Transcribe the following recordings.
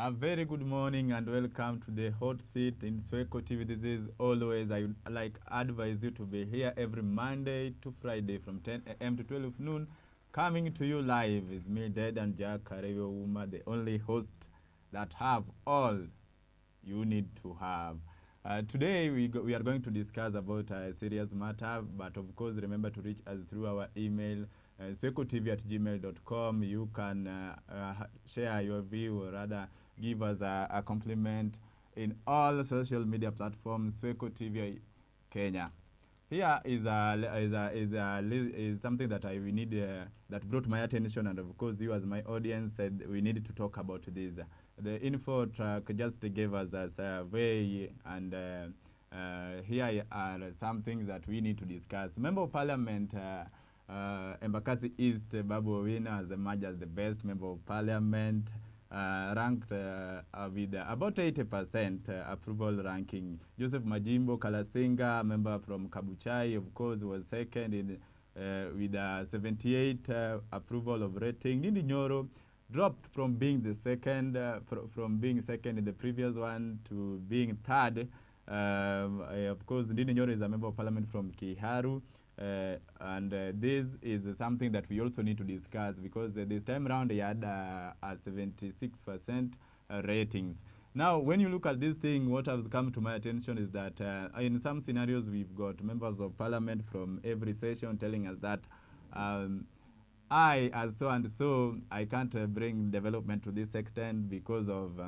A very good morning and welcome to the hot seat in Swechotv. This is always, I would like advise you to be here every Monday to Friday from 10 a.m. to 12 noon. Coming to you live is me, Dedan the only host that have all you need to have. Today we are going to discuss about a serious matter, but of course remember to reach us through our email, swechotv@gmail.com. You can share your view or rather give us a compliment in all social media platforms, Swechotv Kenya. Here is something that we need that brought my attention, and of course you as my audience said we needed to talk about this. The info track just gave us a survey, and here are some things that we need to discuss. Member of Parliament Embakasi East Babu Owino has emerged as the best member of Parliament, ranked with about 80% approval ranking. Joseph Majimbo Kalasinga, member from Kabuchai, of course, was second in, with 78 approval of rating. Ndindi Nyoro dropped from being the second, from being second in the previous one to being third. Of course, Ndindi Nyoro is a member of Parliament from Kiharu. And this is something that we also need to discuss, because this time around he had a 76% ratings. Now, when you look at this thing, what has come to my attention is that in some scenarios we've got members of Parliament from every session telling us that I, as so and so, I can't bring development to this extent because of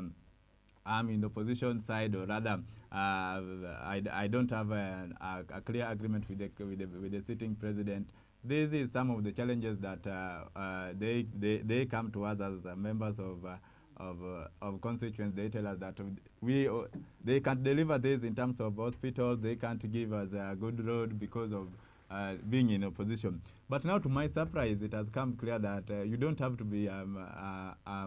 I'm in the opposition side, or rather, I don't have a clear agreement with the sitting president. This is some of the challenges that they come to us as members of constituents. They tell us that they can't deliver this in terms of hospitals. They can't give us a good road because of being in opposition. But now, to my surprise, it has come clear that you don't have to be a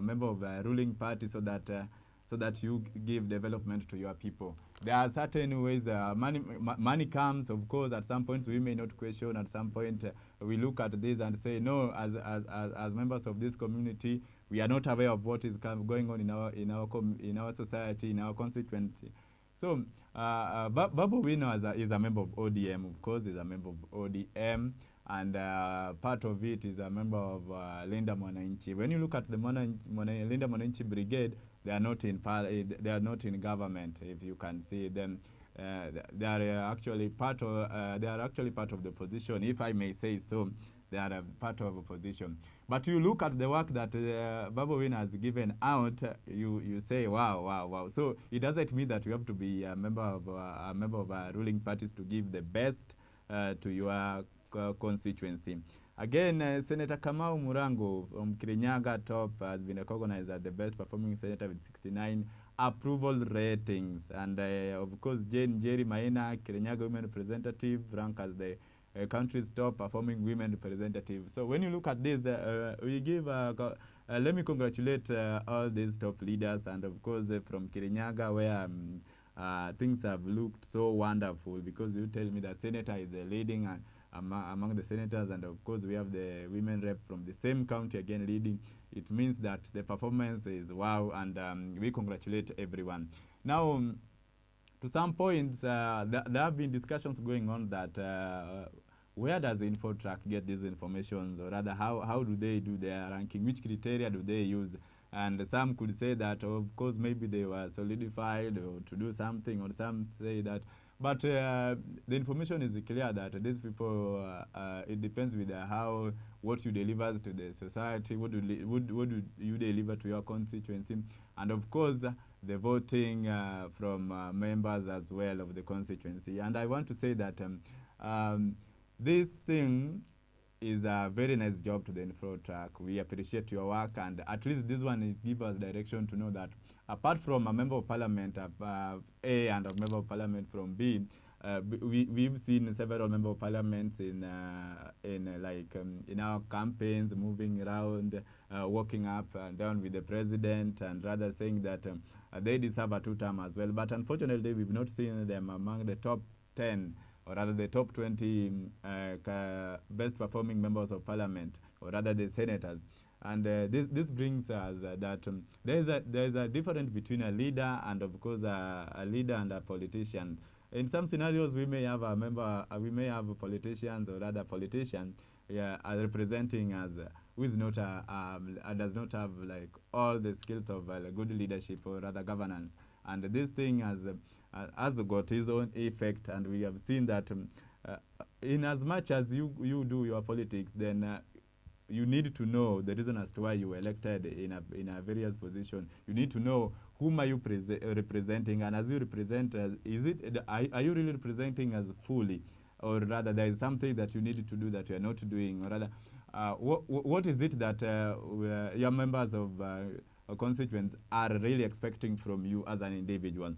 member of a ruling party so that you give development to your people. There are certain ways money comes. Of course, at some points we may not question. At some point, we look at this and say, no, as members of this community, we are not aware of what is going on in our society, in our constituency. So, Babu Owino is a member of ODM, of course, is a member of ODM, and part of it is a member of Linda Mwananchi. When you look at the Linda Mwananchi Brigade, they are not in government. If you can see them, they are actually part of the opposition, if I may say so. They are a part of opposition. But you look at the work that Babu Owino has given out, you say, wow. So it doesn't mean that you have to be a member of ruling parties to give the best to your constituency. Again, Senator Kamau Murango from Kirinyaga Top has been recognized as the best performing senator with 69 approval ratings. And of course, Jane Jerry Maina, Kirinyaga Women Representative, ranked as the country's top performing women representative. So when you look at this, we give, let me congratulate all these top leaders, and of course from Kirinyaga, where things have looked so wonderful, because you tell me the senator is leading among the senators, and of course we have the women rep from the same county again leading. It means that the performance is wow, and we congratulate everyone. Now, to some points, there have been discussions going on that where does the InfoTrack get these informations, or rather how do they do their ranking, which criteria do they use? And some could say that, of course, maybe they were solidified or to do something, or some say that. But the information is clear that these people, it depends with what you deliver to the society, what do you deliver to your constituency, and of course the voting from members as well of the constituency. And I want to say that this thing is a very nice job to the InfoTrack. We appreciate your work, and at least this one gives us direction to know that apart from a member of Parliament A and a member of Parliament from B, we've seen several member of parliaments in our campaigns, moving around, walking up and down with the president, and rather saying that they deserve a two-term as well. But unfortunately, we've not seen them among the top 10, or rather the top 20 best performing members of parliament, or rather the senators. And this brings us that there is a difference between a leader and, of course, a leader and a politician. In some scenarios, we may have we may have politicians or other politicians, yeah, representing us, who is not does not have like all the skills of good leadership or rather governance. And this thing has got its own effect, and we have seen that in as much as you do your politics, then you need to know the reason as to why you were elected in a various position. You need to know whom are you representing, and as you represent, are you really representing us fully, or rather there is something that you need to do that you are not doing, or rather what is it that your members of constituents are really expecting from you as an individual?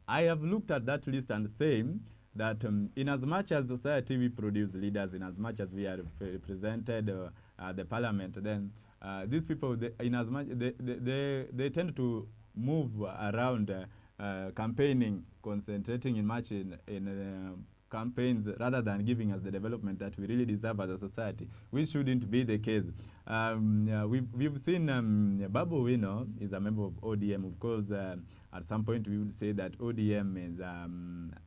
I have looked at that list and saying that in as much as society we produce leaders, in as much as we are represented at the parliament, then these people, in as much they tend to move around campaigning, concentrating in much in campaigns rather than giving us the development that we really deserve as a society, which shouldn't be the case. We've seen Babu Owino is a member of ODM. Of course, at some point we would say that ODM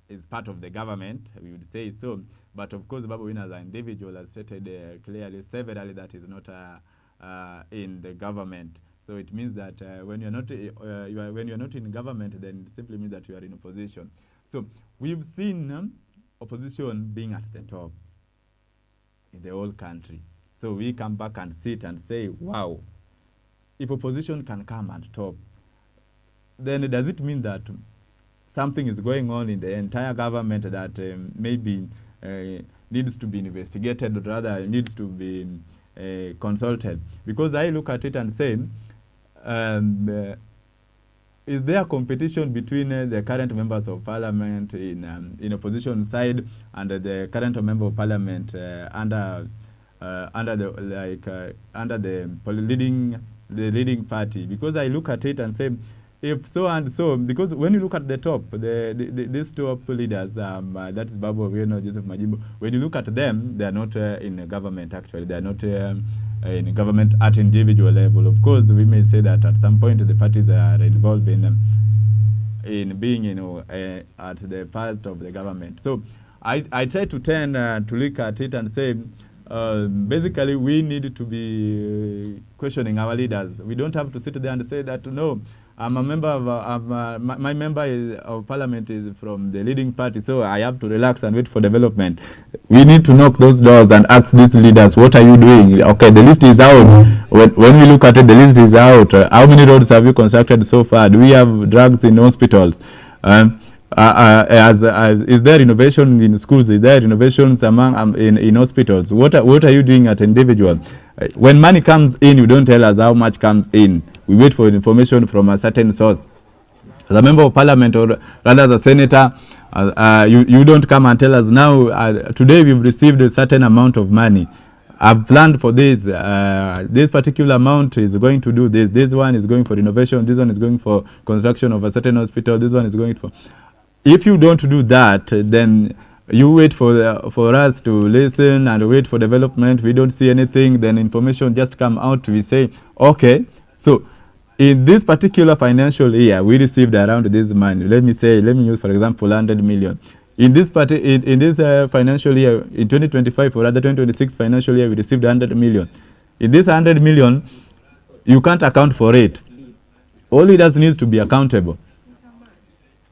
is part of the government. We would say so, but of course Babu Owino as an individual has stated clearly, severally, that is not in the government. So it means that when you're not when you're not in government, then it simply means that you are in opposition. So we've seen opposition being at the top in the whole country. So we come back and sit and say, wow, if opposition can come at top, then does it mean that something is going on in the entire government that maybe needs to be investigated, or rather needs to be consulted? Because I look at it and say, is there competition between the current members of parliament in opposition side and the current member of parliament under the leading party? Because I look at it and say, if so and so, because when you look at the top, these top leaders, that is Babu Owino, Joseph Majimbo, when you look at them, they are not in the government. Actually, they are not in government at individual level. Of course, we may say that at some point the parties are involved in being, at the part of the government. So I try to turn to look at it and say, basically we need to be questioning our leaders. We don't have to sit there and say that, no, I'm a member of, my member of parliament is from the leading party, so I have to relax and wait for development. We need to knock those doors and ask these leaders, what are you doing? Okay, the list is out. When we look at it, the list is out. How many roads have you constructed so far? Do we have drugs in hospitals? Is there innovation in schools? Is there innovations among in hospitals? What are you doing at individual? When money comes in, you don't tell us how much comes in. We wait for information from a certain source. As a member of parliament, or rather as a senator, you don't come and tell us, now today we've received a certain amount of money. I've planned for this. This particular amount is going to do this. This one is going for innovation. This one is going for construction of a certain hospital. This one is going for... If you don't do that, then you wait for us to listen and wait for development. We don't see anything. Then information just come out. We say, okay, so in this particular financial year, we received around this money. Let me use, for example, 100 million. In this financial year, in 2025 or rather 2026 financial year, we received 100 million. In this 100 million, you can't account for it. All leaders needs to be accountable.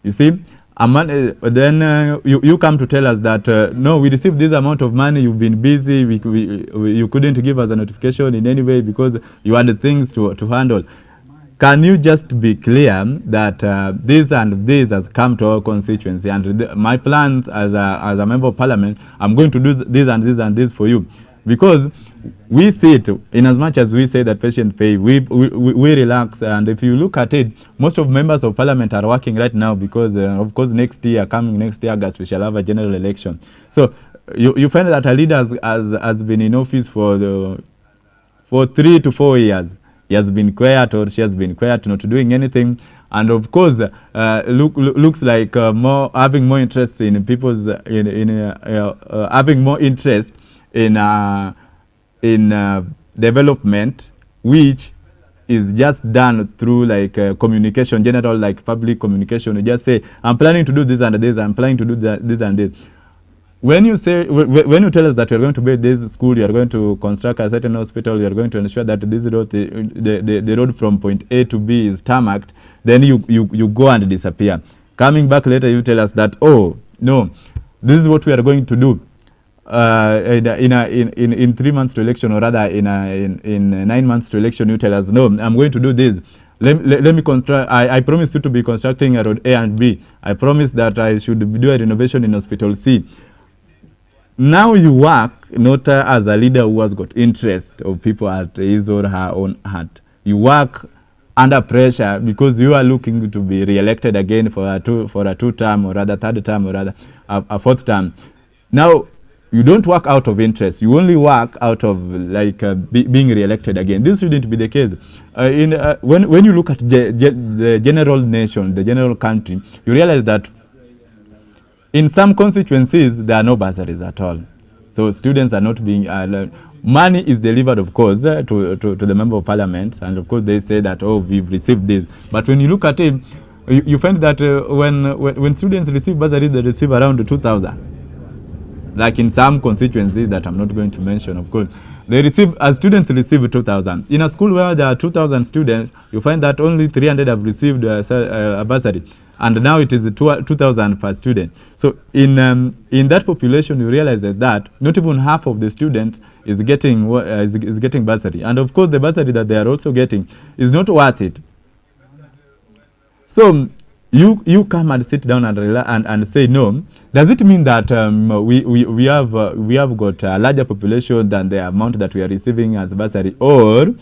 You see? Then you come to tell us that, no, we received this amount of money, you've been busy, you couldn't give us a notification in any way because you had things to handle. Can you just be clear that this and this has come to our constituency, and my plans as a member of parliament, I'm going to do this and this and this for you? Because we sit, in as much as we say that patient pay, we relax. And if you look at it, most of members of parliament are working right now because, of course, next year, August, we shall have a general election. So you find that a leader has been in office for 3 to 4 years. He has been quiet, or she has been quiet, not doing anything. And of course, looks like having more interest in people's, having more interest in development which is just done through like communication, general like public communication. You just say, I'm planning to do this and this, I'm planning to do this and this. When you say, when you tell us that you're going to build this school, you're going to construct a certain hospital, you're going to ensure that this road, the road from point A to B is tarmacked, then you go and disappear. Coming back later, you tell us that, oh, no, this is what we are going to do. In 3 months to election, or rather in 9 months to election, you tell us, no, I'm going to do this. Let me construct. I promise you to be constructing a road A and B. I promise that I should do a renovation in Hospital C. Now you work not as a leader who has got interest of people at his or her own heart. You work under pressure because you are looking to be re-elected again for a two-term, or rather third term, or rather a fourth term. Now you don't work out of interest. You only work out of like being re-elected again. This shouldn't be the case. When you look at the general nation, the general country, you realize that in some constituencies, there are no bursaries at all. So students are not being money is delivered, of course, to the member of parliament. And of course, they say that, oh, we've received this. But when you look at it, you find that when students receive bursaries, they receive around 2,000. Like in some constituencies that I'm not going to mention, of course. Students receive 2,000. In a school where there are 2,000 students, you find that only 300 have received a bursary. And now it is 2,000 per student. So in that population, you realize that not even half of the students is getting bursary. And of course, the bursary that they are also getting is not worth it. So you come and sit down and say no. Does it mean that we have got a larger population than the amount that we are receiving as bursary, or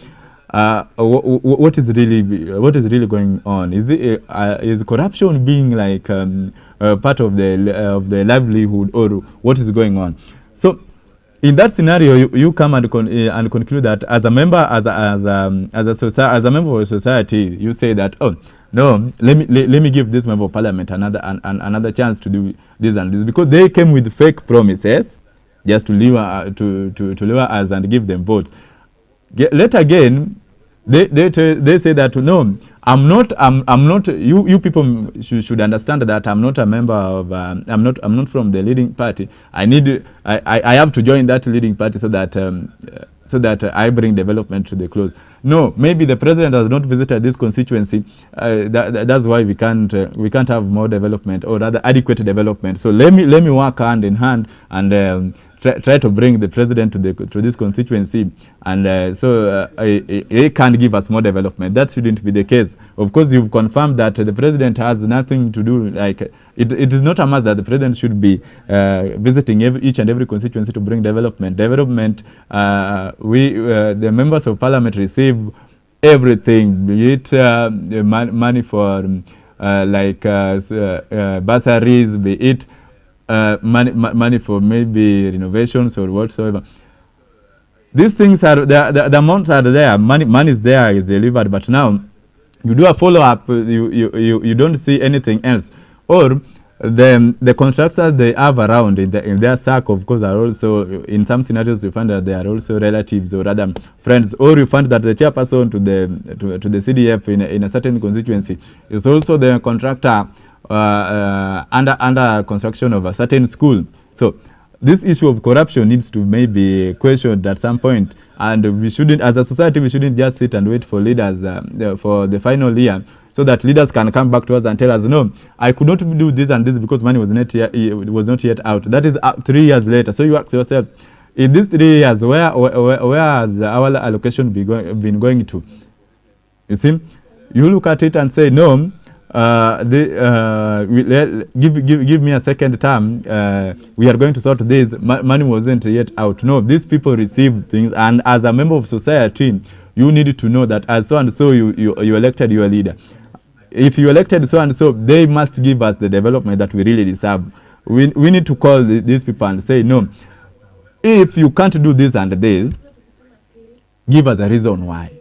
what is really going on? Is corruption being like part of the livelihood, or what is going on? So in that scenario, you come and conclude that as a member, as a member of society, you say that, oh no, let me give this member of parliament another chance to do this and this, because they came with fake promises just to lure us and give them votes. Later again, they say that no, I'm not. You people should understand that I'm not a member of. I'm not from the leading party. I have to join that leading party so that I bring development to the close. No, maybe the president has not visited this constituency. That's why we can't have more development, or rather adequate development. So let me work hand in hand and try to bring the president to this constituency, and so he can give us more development. That shouldn't be the case. Of course, you've confirmed that the president has nothing to do. Like it is not a must that the president should be visiting each and every constituency to bring development. The members of parliament receive everything, be it money for bursaries, be it money for maybe renovations or whatsoever. These things are the amounts are there. Money is there, is delivered. But now you do a follow up. You don't see anything else. Or the contractors they have around in their circle, of course, are also, in some scenarios you find that they are also relatives or other friends, or you find that the chairperson to the CDF in a certain constituency is also the contractor under construction of a certain school. So this issue of corruption needs to maybe questioned at some point, and we shouldn't, as a society, we shouldn't just sit and wait for leaders for the final year, so that leaders can come back to us and tell us, no, I could not do this and this because money was not yet out. That is 3 years later. So you ask yourself, in these 3 years, where has our allocation been going to? You see, you look at it and say, no, give me a second term, we are going to sort this. Money wasn't yet out. No, these people receive things, and as a member of society, you need to know that as so and so you elected your leader. If you elected so and so, they must give us the development that we really deserve. We need to call these people and say, no, if you can't do this and this, give us a reason why.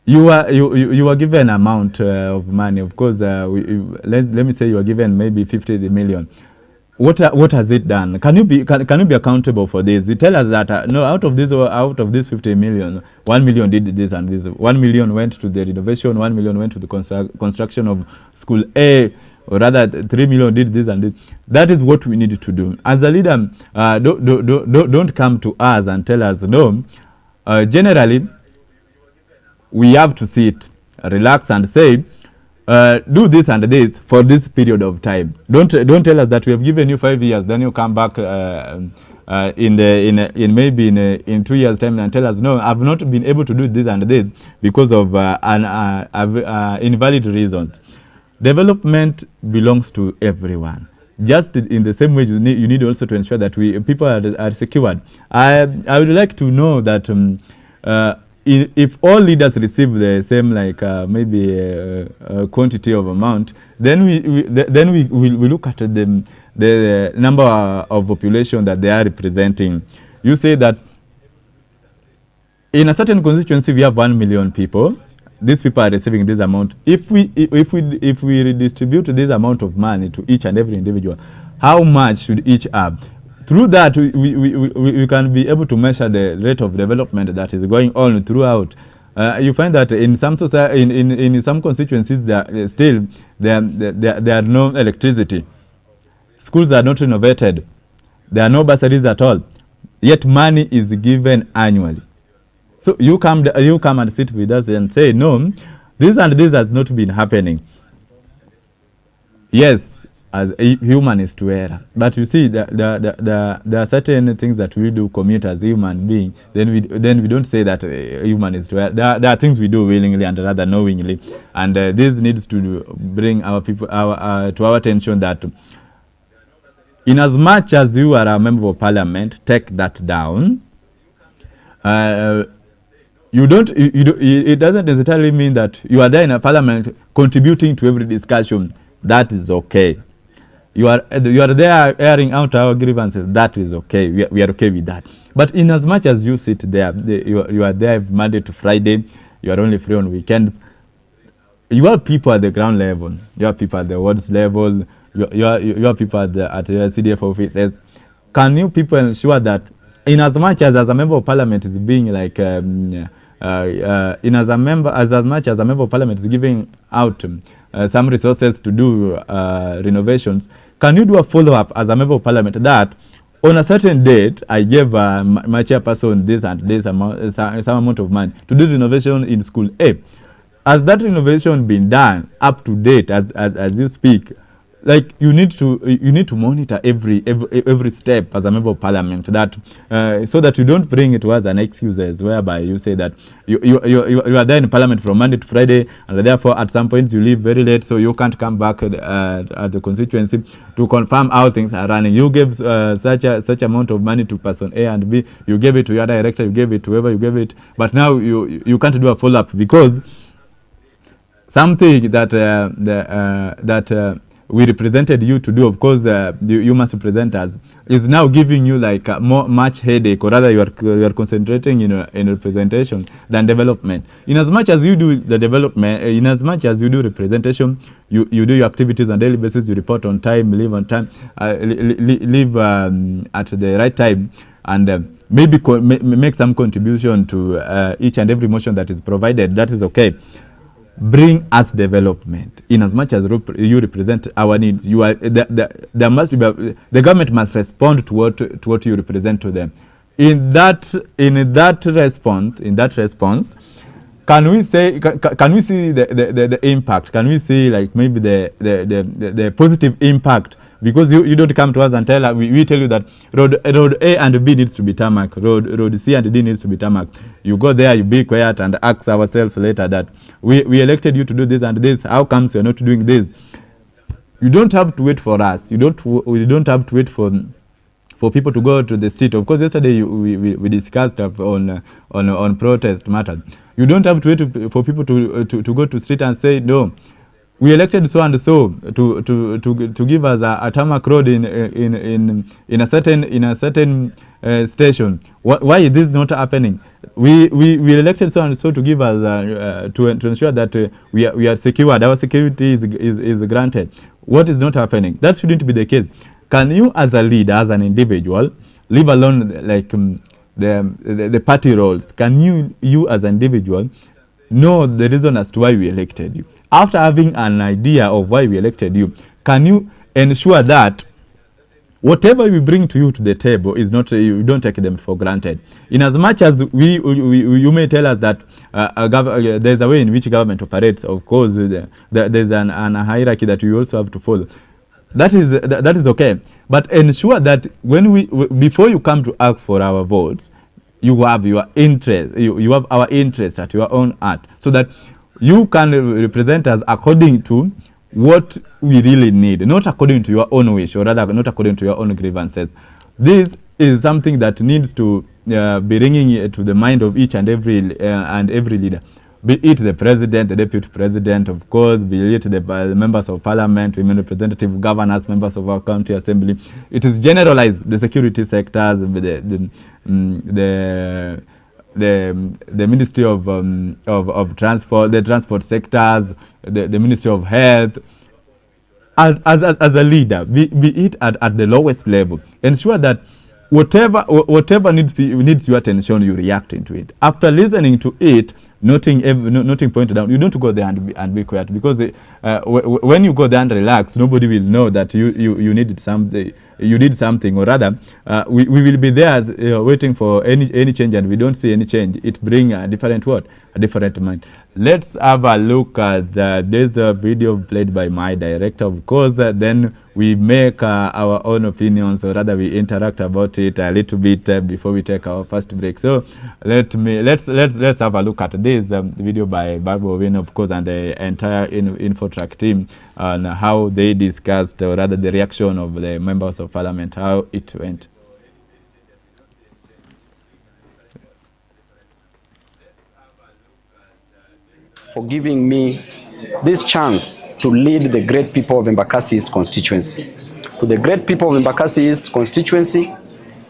You are given an amount of money. Of course, let me say you are given maybe 50 million. what has it done? Can you be accountable for this? You tell us that no, out of this 50 million, 1 million did this and this. 1 million went to the renovation, 1 million went to the construction of school A, or rather 3 million did this and this. That is what we need to do. As a leader, don't come to us and tell us no. Generally, we have to sit, relax, and say, do this and this for this period of time. Don't tell us that we have given you 5 years, then you come back in 2 years time and tell us no, I've not been able to do this and this because of invalid reasons. Development belongs to everyone. Just in the same way, you need also to ensure that people are secured. I would like to know that if all leaders receive the same, like maybe quantity of amount, then we look at the number of population that they are representing. You say that in a certain constituency we have 1 million people. These people are receiving this amount. If we redistribute this amount of money to each and every individual, how much should each have? Through that, we can be able to measure the rate of development that is going on throughout. You find that in some in some constituencies, there are no electricity. Schools are not renovated. There are no bursaries at all. Yet money is given annually. So you come and sit with us and say, no, this and this has not been happening. Yes, as a human is to err. But you see, there are certain things that we do commit as human beings. Then we don't say that human is to err. There are things we do willingly and rather knowingly. And this needs to bring our people to our attention that in as much as you are a member of parliament, take that down. It doesn't necessarily mean that you are there in a parliament contributing to every discussion. That is okay. You are there airing out our grievances. That is okay. We are okay with that. But in as much as you sit there, you are there Monday to Friday. You are only free on weekends. You have people at the ground level. You have people at the wards level. You have people at the CDF offices. Can you people ensure that in as much as a member of parliament is being like as much as a member of parliament is giving out some resources to do renovations, can you do a follow-up as a member of parliament that on a certain date I gave my chairperson this and this amount, some amount of money to do renovation in school A? Has that renovation been done up to date as you speak? Like you need to monitor every step as a member of parliament, that so that you don't bring it to us an excuses whereby you say that you are there in parliament from Monday to Friday, and therefore at some point you leave very late, so you can't come back at the constituency to confirm how things are running. You gave such amount of money to person A and B, you gave it to your director, you gave it to whoever you gave it, but now you can't do a follow up because something that we represented you to do, of course, you must represent us, is now giving you like much headache, or rather you are concentrating in representation than development. In as much as you do the development, in as much as you do representation, you do your activities on a daily basis, you report on time, leave on time, leave at the right time, and maybe make some contribution to each and every motion that is provided. That is okay. Bring us development. In as much as you represent our needs, you are there must be the government must respond to what you represent to them. In that response, can we say can we see the impact? Can we see like maybe the positive impact? Because you don't come to us and tell us, we tell you that road A and B needs to be tarmac, road C and D needs to be tarmac. You go there, you be quiet and ask ourselves later that we elected you to do this and this. How comes you're not doing this? You don't have to wait for us. We don't have to wait for people to go to the street. Of course, yesterday we discussed on protest matters. You don't have to wait for people to go to street and say no. We elected so and so to give us a tarmac road in a certain station. Why is this not happening? We elected so and so to give us to ensure that we are secured. Our security is granted. What is not happening? That shouldn't be the case. can you as a leader, as an individual, leave alone like the party roles, can you as an individual know the reason as to why we elected you? After having an idea of why we elected you, can you ensure that whatever we bring to you to the table is not, you don't take them for granted? In as much as you may tell us that there's a way in which government operates, of course, there's a hierarchy that you also have to follow. That is okay. But ensure that before you come to ask for our votes, you have your interest, you have our interest at your own heart, so that you can represent us according to what we really need, not according to your own wish, or rather not according to your own grievances. This is something that needs to be ringing to the mind of each and every leader, be it the president, the deputy president, of course, be it the members of parliament, women representative, governors, members of our county assembly. It is generalized, the security sectors, the Ministry of Transport, the transport sectors, the Ministry of Health. As a leader, be it at the lowest level, ensure that whatever needs your attention, you react into it. After listening to it, nothing pointed out, you don't go there and be quiet, because when you go there and relax, nobody will know that you needed something. You did something, or rather, we will be there waiting for any change, and we don't see any change. It brings a different word, a different mind. Let's have a look at this video played by my director, of course. Then we make our own opinions, or rather, we interact about it a little bit before we take our first break. So let's have a look at this video by Babu Owino, of course, and the entire Infotrak team on how they discussed, or rather, the reaction of the members of parliament, how it went. For giving me this chance to lead the great people of Embakasi East constituency. To the great people of Embakasi East constituency,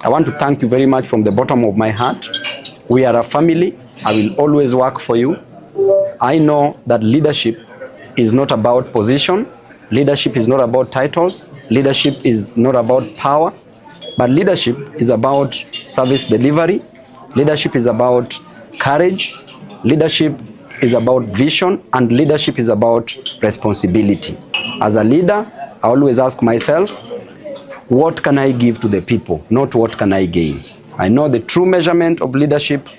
I want to thank you very much from the bottom of my heart. We are a family. I will always work for you. I know that leadership is not about position. Leadership is not about titles. Leadership is not about power. But leadership is about service delivery. Leadership is about courage. Leadership is about vision, and leadership is about responsibility. As a leader, I always ask myself, what can I give to the people, not what can I gain? I know the true measurement of leadership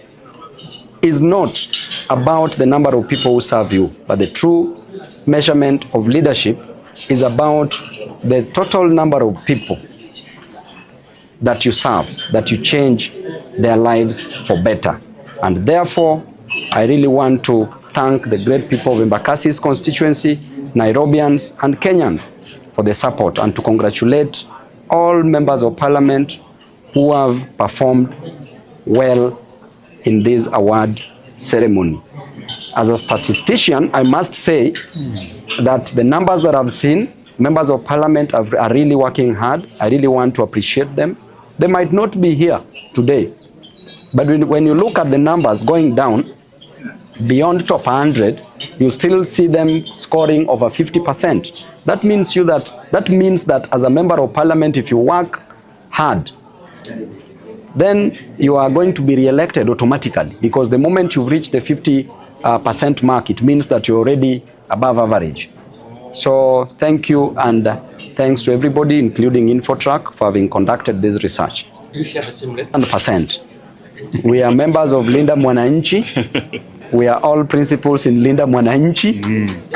is not about the number of people who serve you, but the true measurement of leadership is about the total number of people that you serve, that you change their lives for better. And therefore, I really want to thank the great people of Embakasi's constituency, Nairobians and Kenyans for the support, and to congratulate all members of parliament who have performed well in this award ceremony. As a statistician, I must say that the numbers that I've seen, members of parliament are really working hard. I really want to appreciate them. They might not be here today, but when you look at the numbers going down beyond top 100, you still see them scoring over 50%. That means that as a member of parliament, if you work hard, then you are going to be re-elected automatically, because the moment you've reached the 50% mark, it means that you're already above average. So thank you, and thanks to everybody, including Infotrak, for having conducted this research. Do you share the same rate? 100%. We are members of Linda Mwananchi. We are all principals in Linda Mwananchi,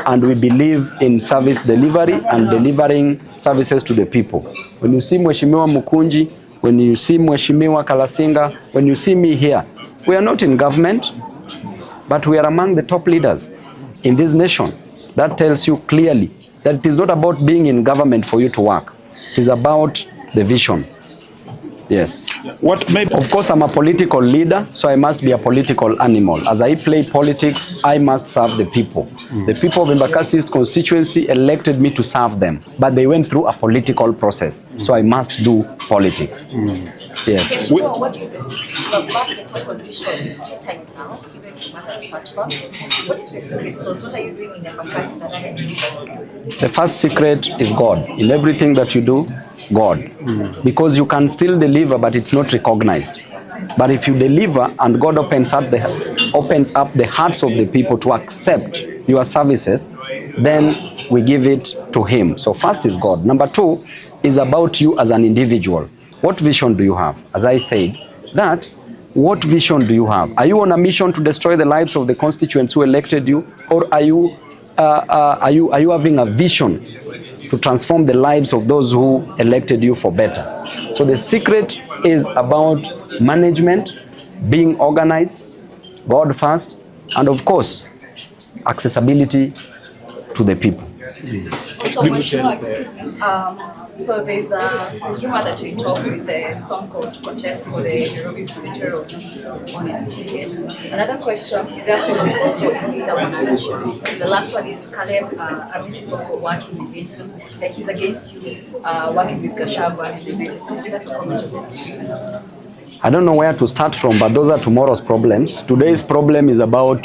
and we believe in service delivery and delivering services to the people. When you see Mheshimiwa Mukunji, when you see Mheshimiwa Kalasinga, when you see me here, we are not in government, but we are among the top leaders in this nation. That tells you clearly that it is not about being in government for you to work. It is about the vision. Yes. Of course, I'm a political leader, so I must be a political animal. As I play politics, I must serve the people. The people of Embakasi East constituency elected me to serve them, but they went through a political process, so I must do politics. Yes. What is this? You have back the top position 2 times now, even to back the platform. What is the secret sauce? What are you doing in Embakasi that doesn't do? The first secret is God. In everything that you do, God. Because you can still deliver, but it's not recognized. But if you deliver and God opens up the hearts of the people to accept your services, then we give it to him. So first is God. Number two is about you as an individual. What vision do you have? As I said, that what vision do you have? Are you on a mission to destroy the lives of the constituents who elected you, or are you having a vision to transform the lives of those who elected you for better? So the secret is about management, being organized, God first, and of course, accessibility to the people. So, so there's rumor that you talked with the song called to contest for the Nairobi gubernatorial seat on his ticket. Another question is there also the last one is Caleb Amis is also working against, like he's against you working with Gachagua and the United. Please give us a comment on that. I don't know where to start from, but those are tomorrow's problems. Today's problem is about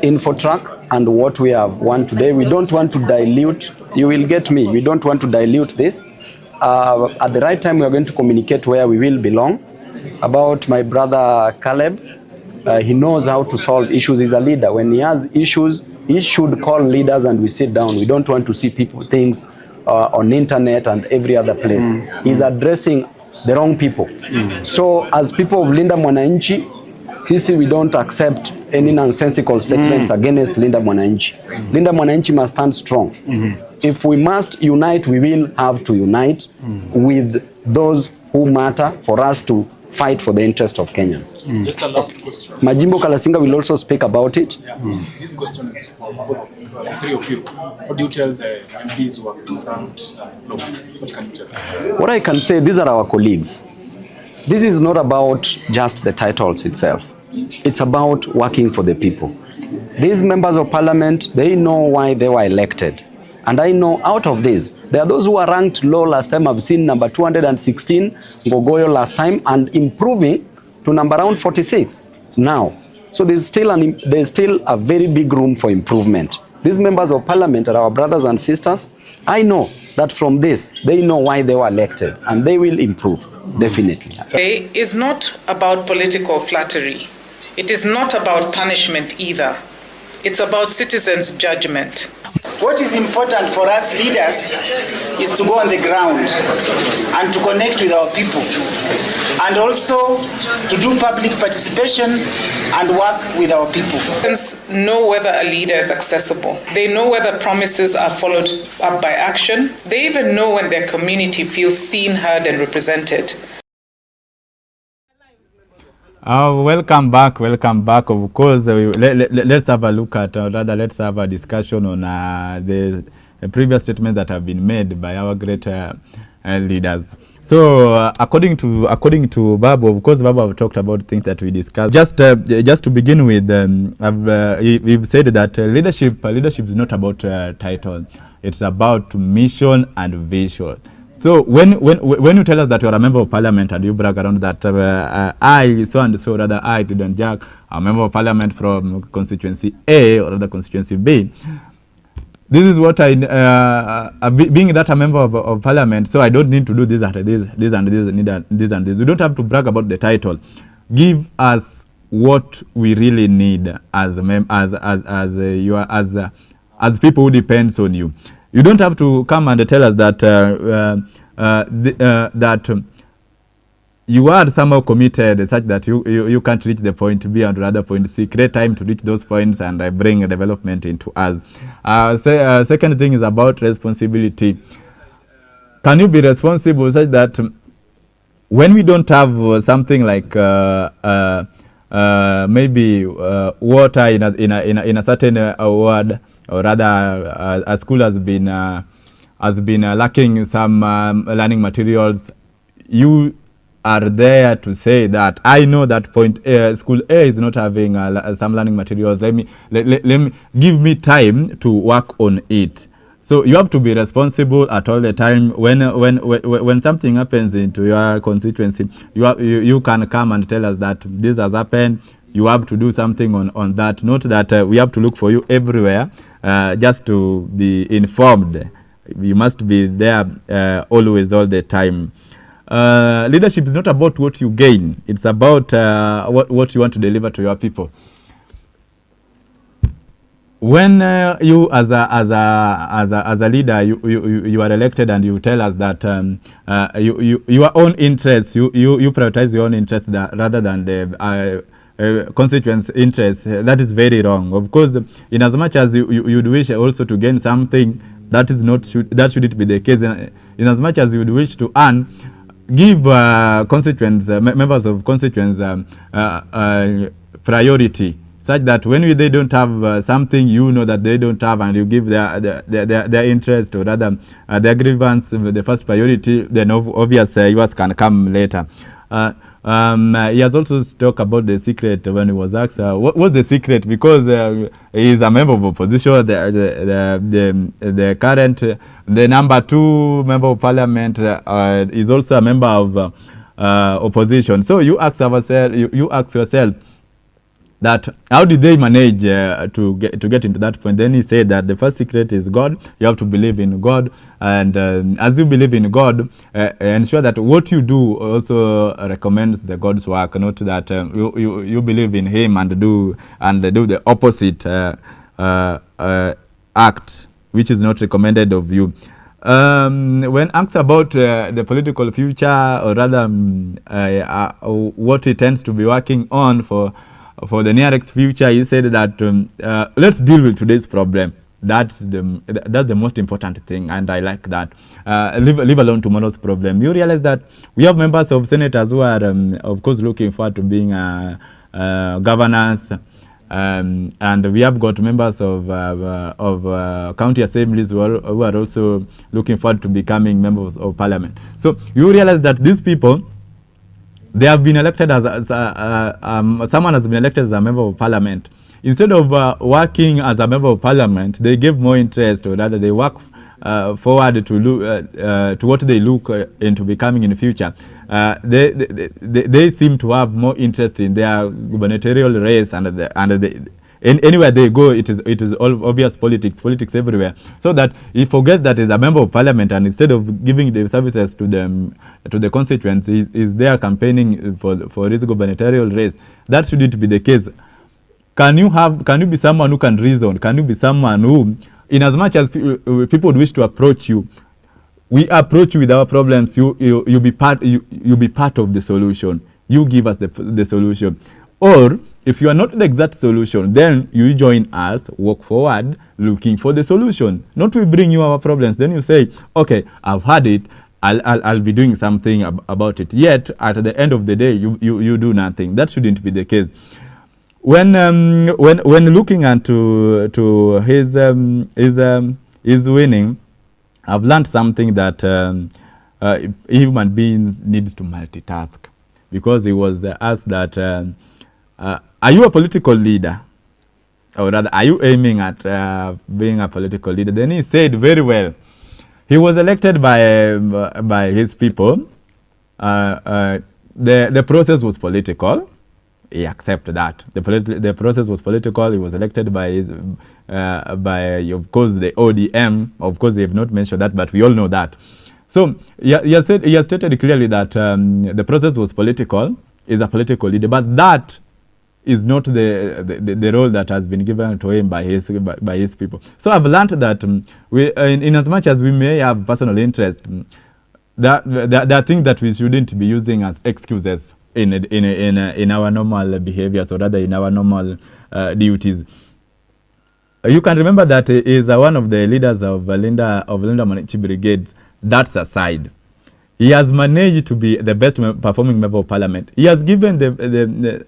InfoTrack and what we have won today. We don't want to dilute, you will get me, we don't want to dilute this. At the right time, we are going to communicate where we will belong. About my brother Caleb, he knows how to solve issues. He's a leader. When he has issues, he should call leaders and we sit down. We don't want to see things on internet and every other place. He's addressing the wrong people. So as people of Linda Mwananchi, sisi we don't accept any nonsensical statements against Linda Mwananchi. Linda Mwananchi must stand strong. If we must unite, we will have to unite with those who matter for us to fight for the interest of Kenyans. Just a last question. Majimbo Kalasinga will also speak about it. Yeah. This question is for three of you. What do you tell the MPs who are in front? What can you tell them? What I can say, these are our colleagues. This is not about just the titles itself. It's about working for the people. These members of parliament, they know why they were elected. And I know out of this, there are those who are ranked low last time. I've seen number 216, Ngogoyo last time, and improving to number around 46 now. So there's still a very big room for improvement. These members of parliament are our brothers and sisters. I know that from this, they know why they were elected, and they will improve, definitely. It is not about political flattery. It is not about punishment either. It's about citizens' judgment. What is important for us leaders is to go on the ground and to connect with our people, and also to do public participation and work with our people. Citizens know whether a leader is accessible. They know whether promises are followed up by action. They even know when their community feels seen, heard, and represented. Welcome back. Of course, let's have a look at, or rather, let's have a discussion on the previous statements that have been made by our great leaders. So, according to Babu, of course, Babu have talked about things that we discussed. Just to begin with, we've said that leadership is not about title; it's about mission and vision. So when you tell us that you are a member of parliament and you brag around that I so and so, rather I Dedan Jack, a member of parliament from constituency A or rather constituency B, this is what I being that a member of parliament, so I don't need to do this and this. We don't have to brag about the title. Give us what we really need as people who depends on you. You don't have to come and tell us that that you are somehow committed such that you can't reach the point B and rather point C. Create time to reach those points and bring a development into us. Second thing is about responsibility. Can you be responsible such that when we don't have something like maybe water in a certain ward, or rather a school has been lacking some learning materials, you are there to say that I know that point A, school A is not having some learning materials. Let me give me time to work on it. So you have to be responsible at all the time. When something happens into your constituency, you can come and tell us that this has happened. You have to do something on that. Not that we have to look for you everywhere just to be informed. You must be there always, all the time. Leadership is not about what you gain. It's about what you want to deliver to your people. When you as a leader, you are elected and you tell us that your own interests, you prioritize your own interests rather than the constituents' interests, that is very wrong. Of course, in as much as you'd wish also to gain something, that shouldn't be the case. In as much as you'd wish to earn, give constituents, members of constituents priority, such that when they don't have something you know that they don't have, and you give their interest, or rather their grievance the first priority, then obviously yours can come later. He has also talked about the secret when he was asked what's the secret, because he is a member of opposition, the current, the number 2 member of parliament is also a member of opposition. So you ask yourself that how did they manage to get into that point? Then he said that the first secret is God. You have to believe in God, and as you believe in God, ensure that what you do also recommends the God's work, not that you believe in Him and do the opposite act, which is not recommended of you. When asked about the political future, or rather what he tends to be working on for the nearest future, he said that let's deal with today's problem. That's the most important thing, and I like that. Leave alone tomorrow's problem. You realize that we have members of senators who are, of course, looking forward to being governors, and we have got members of county assemblies who are also looking forward to becoming members of parliament. So you realize that these people, they have been elected as someone has been elected as a member of parliament. Instead of working as a member of parliament, they give more interest, or rather they work forward to what they look into becoming in the future. They seem to have more interest in their gubernatorial race, and anywhere they go, it is all obvious politics everywhere. So that he forgets that he's a member of parliament, and instead of giving the services to the constituents, is there campaigning for his gubernatorial race. That shouldn't be the case. Can you be someone who can reason? Can you be someone who, in as much as people wish to approach you, we approach you with our problems, you be part of the solution. You give us the solution. Or if you are not the exact solution, then you join us, walk forward, looking for the solution. Not we bring you our problems. Then you say, okay, I've had it. I'll be doing something about it. Yet at the end of the day, you do nothing. That shouldn't be the case. When looking into his winning, I've learned something that human beings need to multitask, because he was asked that are you a political leader, or rather are you aiming at being a political leader? Then he said very well. He was elected by his people. The process was political. He accepted that the process was political. He was elected by of course the ODM. Of course, they have not mentioned that, but we all know that. So he has stated clearly that the process was political. Is a political leader, but that is not the role that has been given to him by his people. So I've learned that in as much as we may have personal interest, there are things that we shouldn't be using as excuses in our normal behaviors, or rather in our normal duties. You can remember that he is one of the leaders of Linda Mwananchi Brigade. That's aside. He has managed to be the best performing member of parliament. He has given the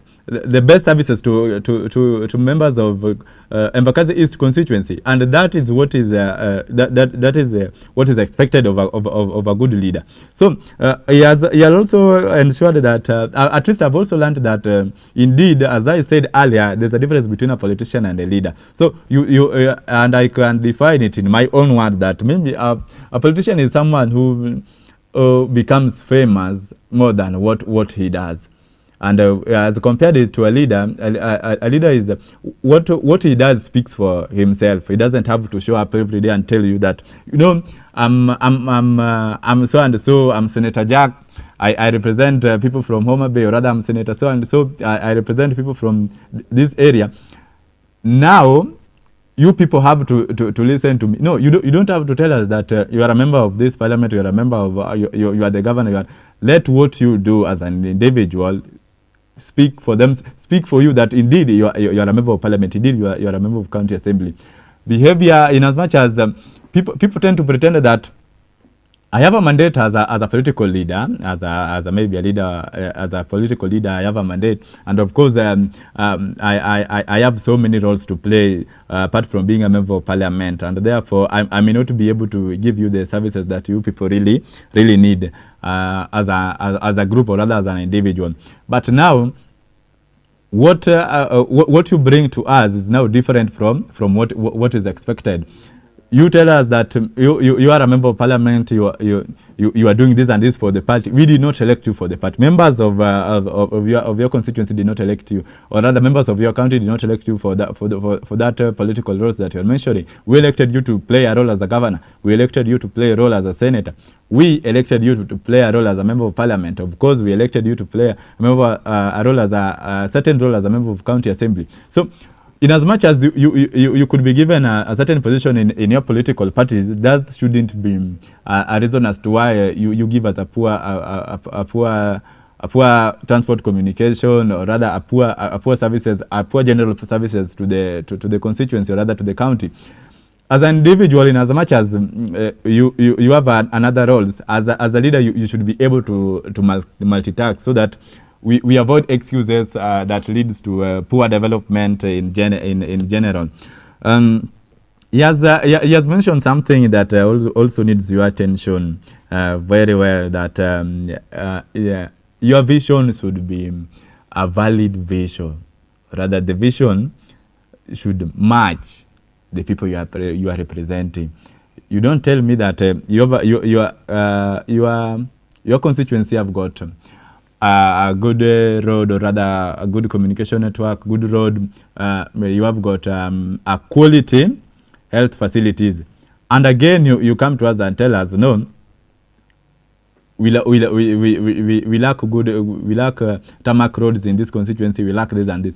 best services to members of Embakasi East constituency, and that is what is what is expected of a good leader. So he has also ensured that at least I've also learned that indeed, as I said earlier, there's a difference between a politician and a leader. So you and I can define it in my own words that maybe a politician is someone who becomes famous more than what he does. And as compared it to a leader, a leader is what he does speaks for himself. He doesn't have to show up every day and tell you that, you know, I'm so and so, I'm Senator Jack, I represent people from Homa Bay, or rather I'm Senator so and so, I represent people from this area. Now, you people have to listen to me. No, you don't have to tell us that you are a member of this parliament, you are a member of, you are the governor. Let what you do as an individual speak for them, speak for you, that indeed you are a member of parliament, indeed you are a member of county assembly. Behavior, in as much as people tend to pretend that I have a mandate as a political leader, as a maybe a leader, as a political leader, I have a mandate, and of course I have so many roles to play apart from being a member of parliament, and therefore I may not be able to give you the services that you people really need as a group, or rather as an individual. But now, what you bring to us is now different from what is expected. You tell us that you are a member of parliament, you are doing this and this for the party. We did not elect you for the party. Members of your constituency did not elect you, or rather members of your county did not elect you for that political roles that you are mentioning. We elected you to play a role as a governor. We elected you to play a role as a senator. We elected you to play a role as a member of parliament. Of course, we elected you to play a role as a certain role as a member of county assembly. So, in as much as you could be given a certain position in your political parties, that shouldn't be a reason as to why you give us a poor transport communication, or rather a poor services, a poor general services to the constituency, or rather to the county. As an individual, in as much as you have another roles, as a leader, you should be able to multitask, so that we avoid excuses that leads to poor development in general. He has mentioned something that also needs your attention very well, that your vision should be a valid vision. Rather, the vision should match the people you are representing. You don't tell me that your constituency have got a good road, or rather a good communication network, good road, you have got a quality health facilities, and again you come to us and tell us, no, we lack tarmac roads in this constituency, we lack this and this.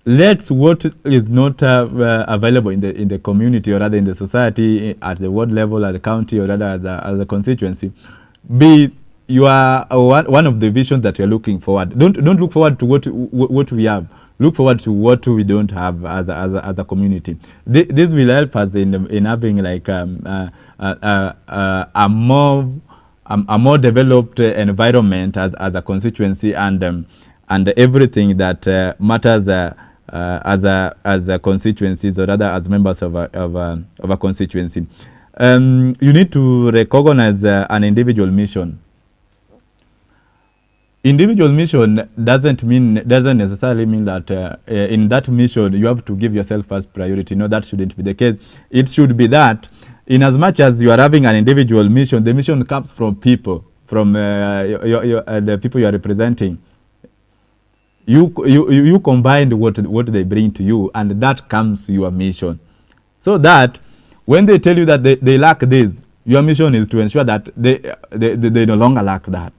Let's what is not available in the community, or rather in the society, at the ward level, at the county, or rather as a constituency, be you are one of the visions that you're looking forward. Don't look forward to what we have. Look forward to what we don't have as a community. This will help us in having like a more developed environment as a constituency, and everything that matters as a constituencies, or rather as members of a constituency. You need to recognize an individual mission. Individual mission doesn't necessarily mean that in that mission you have to give yourself first priority. No, that shouldn't be the case. It should be that in as much as you are having an individual mission, the mission comes from people, from the people you are representing. You combine what they bring to you, and that comes your mission. So that when they tell you that they lack this, your mission is to ensure that they no longer lack that.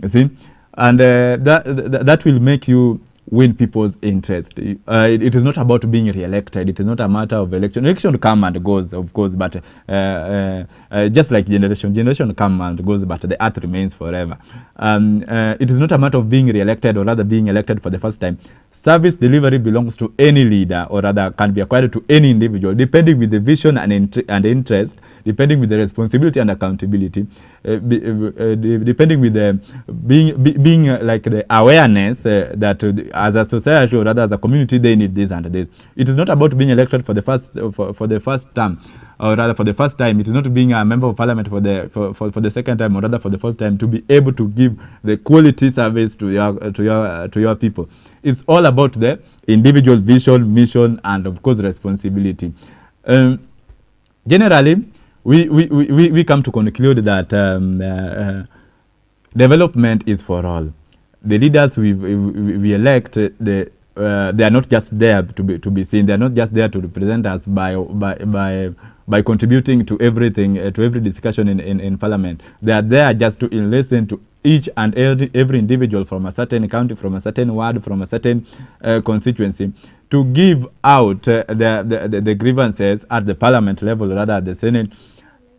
You see? And that will make you win people's interest. It is not about being re-elected. It is not a matter of election. Election come and goes, of course, but just like generation come and goes, but the earth remains forever. It is not a matter of being re-elected, or rather being elected for the first time. Service delivery belongs to any leader, or rather can be acquired to any individual, depending with the vision and interest, depending with the responsibility and accountability, depending with the being like the awareness that as a society, or rather as a community, they need this and this. It is not about being elected for the first term, or rather for the first time. It is not being a member of parliament for the second time, or rather for the first time, to be able to give the quality service to your people. It's all about the individual vision, mission, and of course responsibility. Generally, we come to conclude that development is for all. the leaders we elect, they are not just there to be seen. They are not just there to represent us by contributing to everything, to every discussion in Parliament. They are there just to listen to each and every individual from a certain county, from a certain ward, from a certain constituency, to give out the grievances at the Parliament level, rather at the Senate,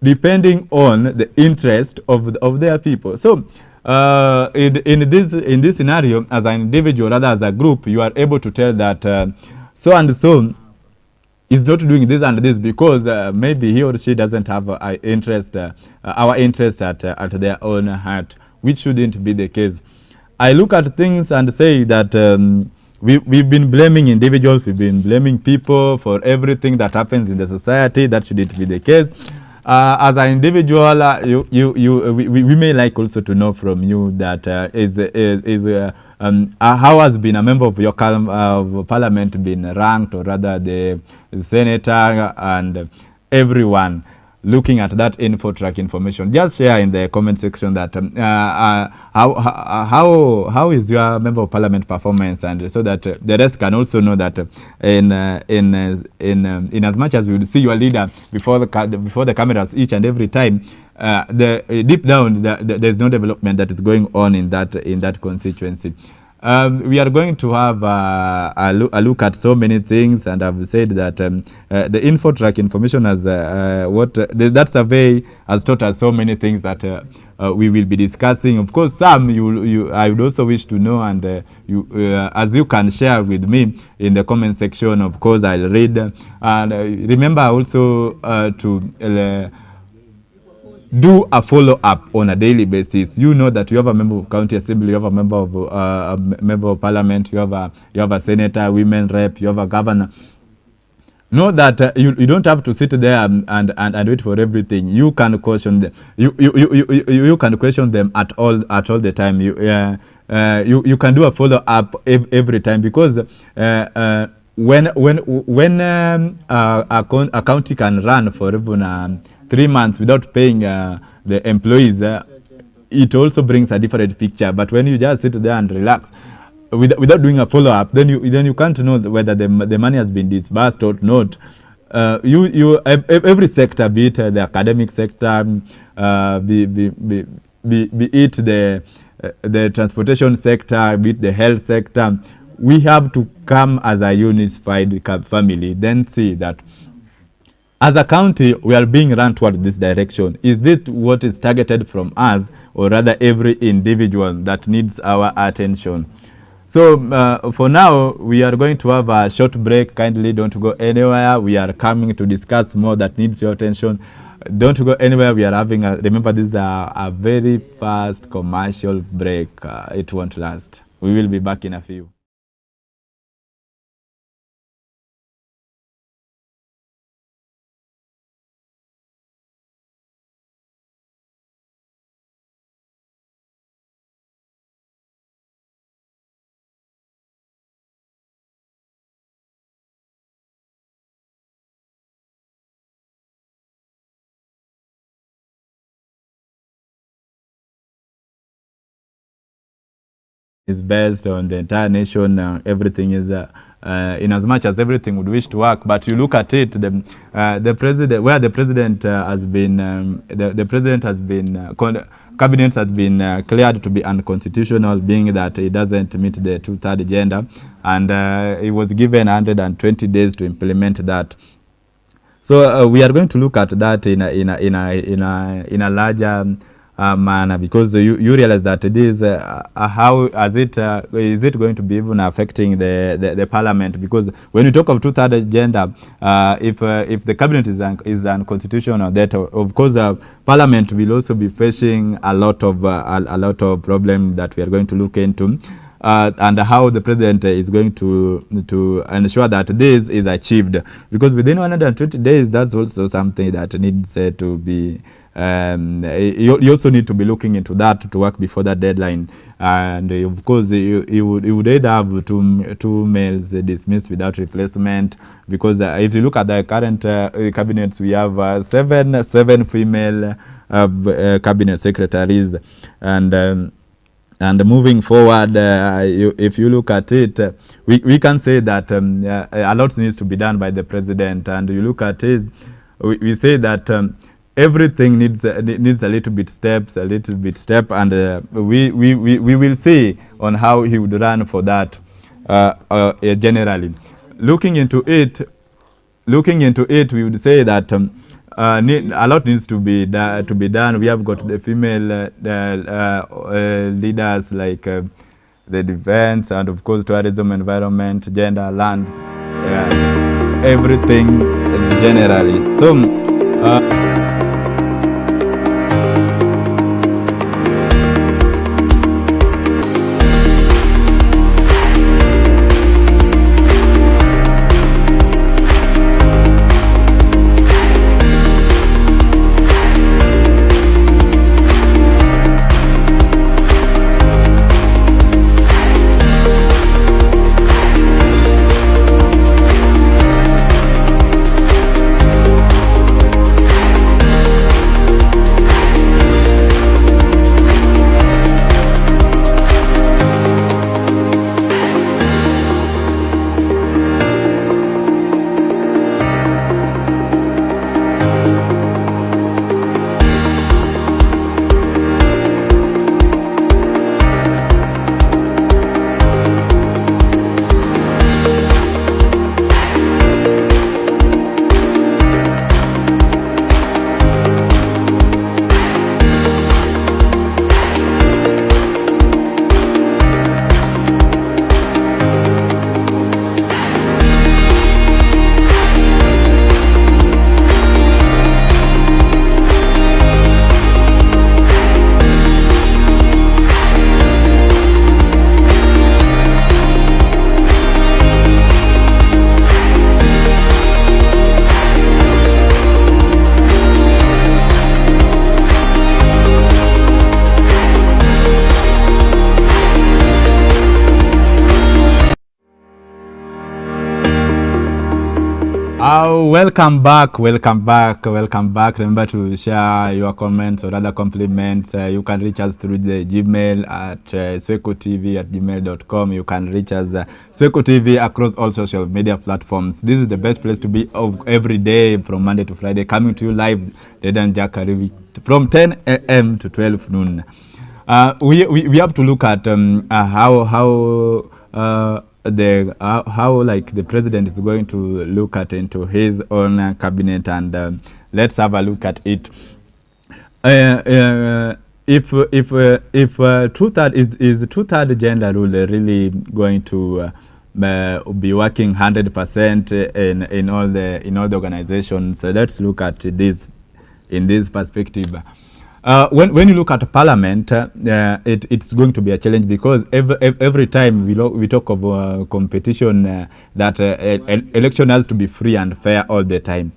depending on the interest of their people. So in this scenario, as an individual, rather as a group, you are able to tell that so and so is not doing this and this because maybe he or she doesn't have our interest at their own heart, which shouldn't be the case. I look at things and say that we've been blaming individuals, we've been blaming people for everything that happens in the society. That shouldn't be the case. As an individual, we may like also to know from you that how has been a member of your parliament been ranked, or rather the senator and everyone looking at that info track information. Just share in the comment section that how is your member of parliament performance, and so that the rest can also know that in as much as we will see your leader before the cameras each and every time, deep down there's no development that is going on in that constituency. We are going to have a look at so many things, and I've said that the info track information has that survey has taught us so many things that we will be discussing. Of course, some I would also wish to know, and as you can share with me in the comment section. Of course, I'll read. And remember also to do a follow-up on a daily basis. You know that you have a member of county assembly, you have a member of parliament, you have a senator, women rep, you have a governor. Know that you don't have to sit there and wait for everything. You can question them. You can question them at all the time. You can do a follow-up every time, because when a county can run for even 3 months without paying the employees, it also brings a different picture. But when you just sit there and relax without doing a follow-up, then you can't know whether the money has been disbursed or not. Every sector, be it the academic sector, be it the transportation sector, be it the health sector, we have to come as a unified family, then see that as a county, we are being run toward this direction. Is this what is targeted from us, or rather every individual that needs our attention? So for now, we are going to have a short break. Kindly don't go anywhere. We are coming to discuss more that needs your attention. Don't go anywhere. We are having remember, this is a very fast commercial break. It won't last. We will be back in a few. Is based on the entire nation. Everything is in as much as everything would wish to work, but you look at it, the president, where the president has been, the president has been cabinet has been cleared to be unconstitutional, being that it doesn't meet the 2/3 agenda, and it was given 120 days to implement that. So we are going to look at that in a larger manner, because you realize that this how is it going to be even affecting the parliament? Because when you talk of 2/3 agenda, if the cabinet is unconstitutional, that of course parliament will also be facing a lot of problem that we are going to look into, and how the president is going to ensure that this is achieved, because within 120 days, that's also something that needs to be. You also need to be looking into that to work before that deadline, and of course you would either have two males dismissed without replacement, because if you look at the current cabinets, we have seven female cabinet secretaries, and And moving forward, if you look at it, we can say that a lot needs to be done by the president. And you look at it, we say that everything needs a little bit step, and we will see on how he would run for that generally. Looking into it, we would say that a lot needs to be done. We have got the female leaders like the defense and of course tourism, environment, gender, land, everything generally. So. Welcome back. Remember to share your comments or other compliments. You can reach us through the Gmail at swechotv@gmail.com. You can reach us Swechotv across all social media platforms. This is the best place to be every day from Monday to Friday, coming to you live, Dedan Jakari, from 10 a.m. to 12 noon. We have to look at how like the president is going to look at into his own cabinet, and let's have a look at it. If two-third is two-third gender rule really going to be working 100% in all the organizations? So let's look at this in this perspective. When you look at parliament, it's going to be a challenge, because every time we talk of competition, that election has to be free and fair all the time.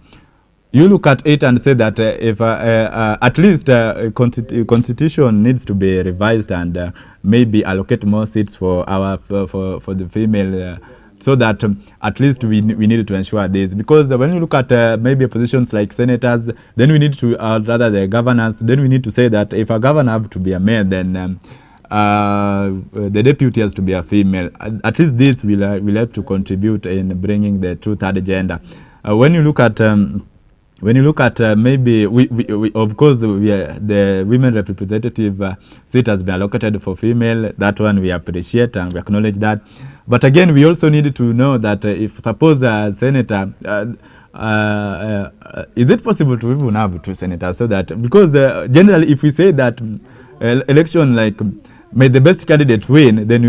You look at it and say that if at least constitution needs to be revised and maybe allocate more seats for for the female. So that at least we need to ensure this, because when you look at maybe positions like senators, then we need to rather the governors, then we need to say that if a governor have to be a male, then the deputy has to be a female. At least this will help to contribute in bringing the two-third gender. When you look at maybe we of course the women representative seat has been allocated for female. That one we appreciate and we acknowledge that. But again, we also need to know that if suppose a senator, is it possible to even have two senators? So that, because generally if we say that election like may the best candidate win, then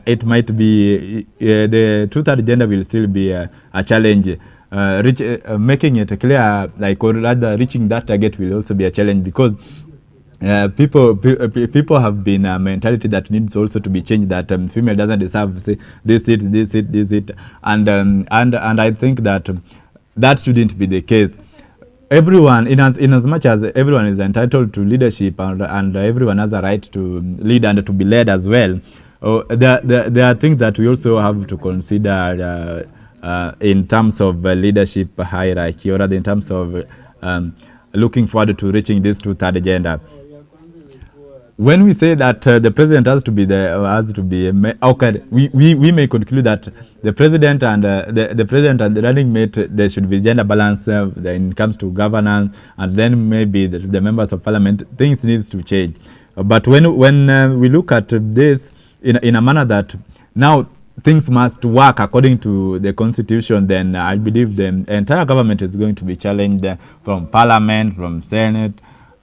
it might be the two-third gender will still be a challenge. Making it clear, like, or rather reaching that target will also be a challenge, because people have been a mentality that needs also to be changed, that female doesn't deserve this seat, and I think that shouldn't be the case. Everyone, in as much as everyone is entitled to leadership, and everyone has a right to lead and to be led as well, there are things that we also have to consider in terms of leadership hierarchy, or rather in terms of looking forward to reaching this two-third gender. when we say that the president has to be okay, we may conclude that the president and the president and the running mate, there should be gender balance when it comes to governance, and then maybe the members of parliament, things needs to change. But when we look at this in a manner that now things must work according to the constitution, then I believe the entire government is going to be challenged from parliament, from senate.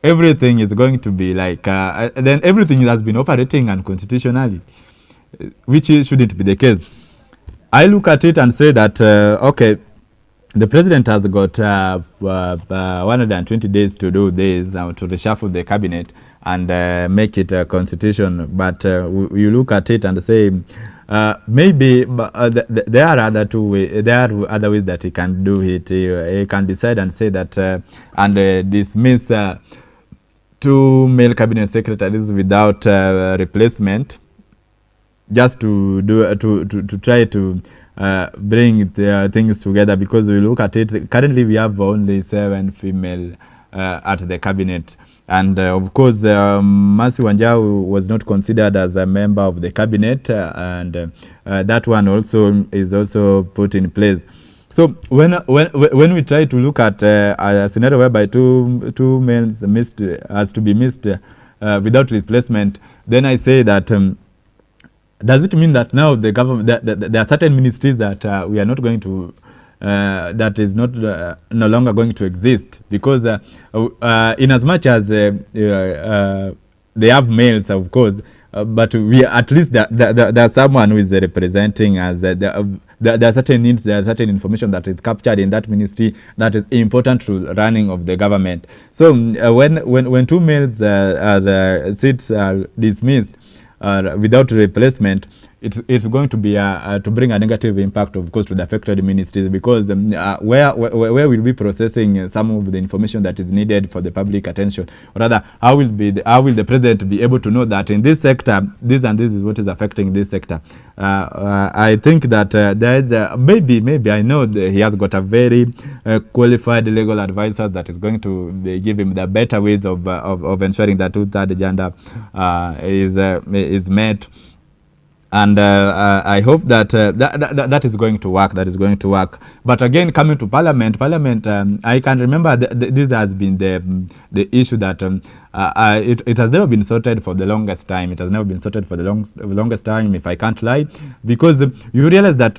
Everything is going to be like, then everything has been operating unconstitutionally, which shouldn't be the case. I look at it and say that, okay, the president has got 120 days to do this, to reshuffle the cabinet and make it a constitution. But you look at it and say, maybe there are other ways that he can do it. He can decide and say that and dismiss 2 male cabinet secretaries without replacement, just to try to bring the things together, because we look at it, currently we have only 7 female at the cabinet, and of course Mercy Wanjau was not considered as a member of the cabinet, and that one also is also put in place. So when we try to look at a scenario whereby two males has to be missed without replacement, then I say that does it mean that now the government, there are certain ministries that we are not going to, that is not no longer going to exist, because in as much as they have males, of course, but we at least there's someone who is representing as there are certain needs, there are certain information that is captured in that ministry that is important to running of the government. So when 2 males as seats are dismissed without replacement, it's going to be to bring a negative impact, of course, to the affected ministries, because where we'll be processing some of the information that is needed for the public attention, or rather, how will the president be able to know that in this sector, this and this is what is affecting this sector? I think that there is maybe I know that he has got a very qualified legal advisor that is going to give him the better ways of ensuring that 2/3 gender is met. And I hope that that is going to work. That is going to work. But again, coming to Parliament, I can remember this has been the issue that it has never been sorted for the longest time. It has never been sorted for the longest time, if I can't lie, because you realize that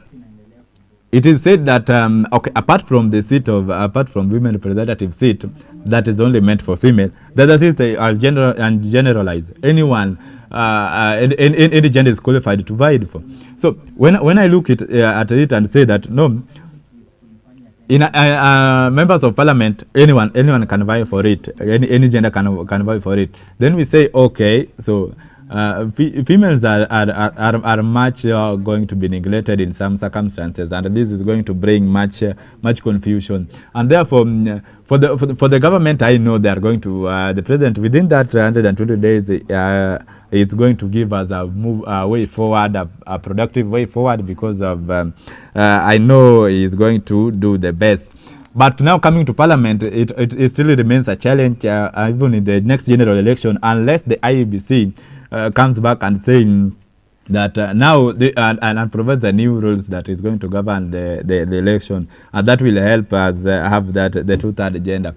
it is said that okay, apart from women representative seat that is only meant for female, the other seats are generalized. Anyone. Any gender is qualified to vie for. So when I look at it and say that no, in members of parliament, anyone can vie for it. Any gender can vie for it. Then we say okay, so females are much going to be neglected in some circumstances, and this is going to bring much confusion. And therefore, for the government, I know they are going to the president within that 120 days. Is going to give us a way forward, a productive way forward, because of I know he's going to do the best. But now coming to Parliament, it still remains a challenge, even in the next general election, unless the IEBC comes back and saying that now and provides the new rules that is going to govern the election, and that will help us have that the 2/3 gender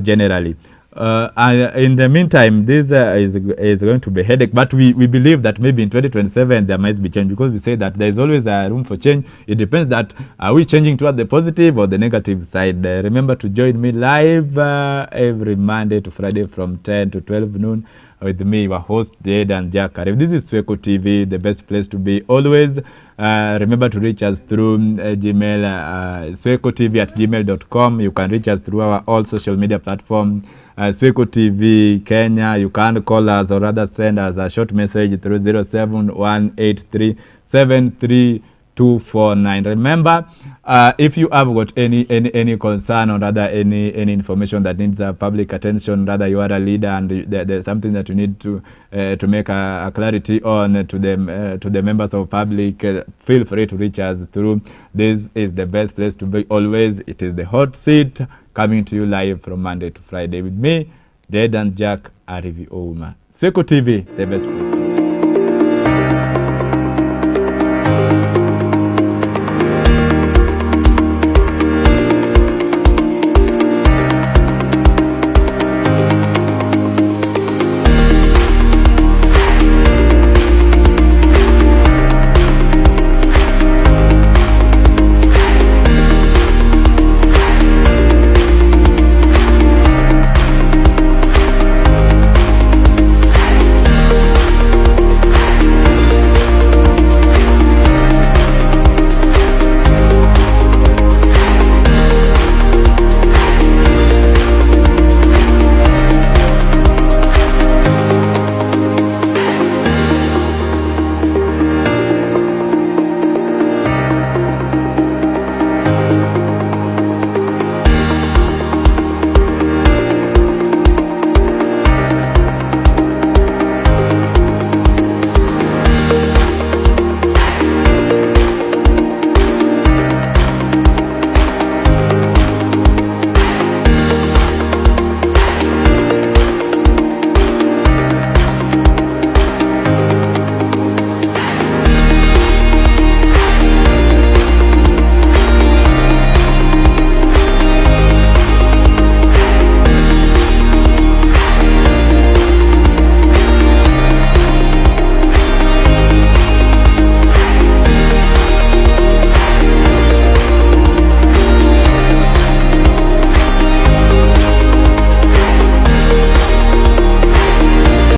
generally. In the meantime, this is going to be a headache, but we believe that maybe in 2027 there might be change, because we say that there is always a room for change. It depends that are we changing toward the positive or the negative side. Remember to join me live every Monday to Friday from 10 to 12 noon with me, your host Dedan. This is Swecho TV, the best place to be always. Remember to reach us through Gmail, swechotv@gmail.com. You can reach us through our all social media platforms. Swechotv Kenya. You can call us or rather send us a short message through 07183732249. Remember, if you have got any concern or rather any information that needs public attention, rather you are a leader and there's something that you need to make a clarity on to the members of public, feel free to reach us through. This is the best place to be always. It is the hot seat, coming to you live from Monday to Friday with me, Dedan Jack, Babu Owino. Swecho TV, the best place.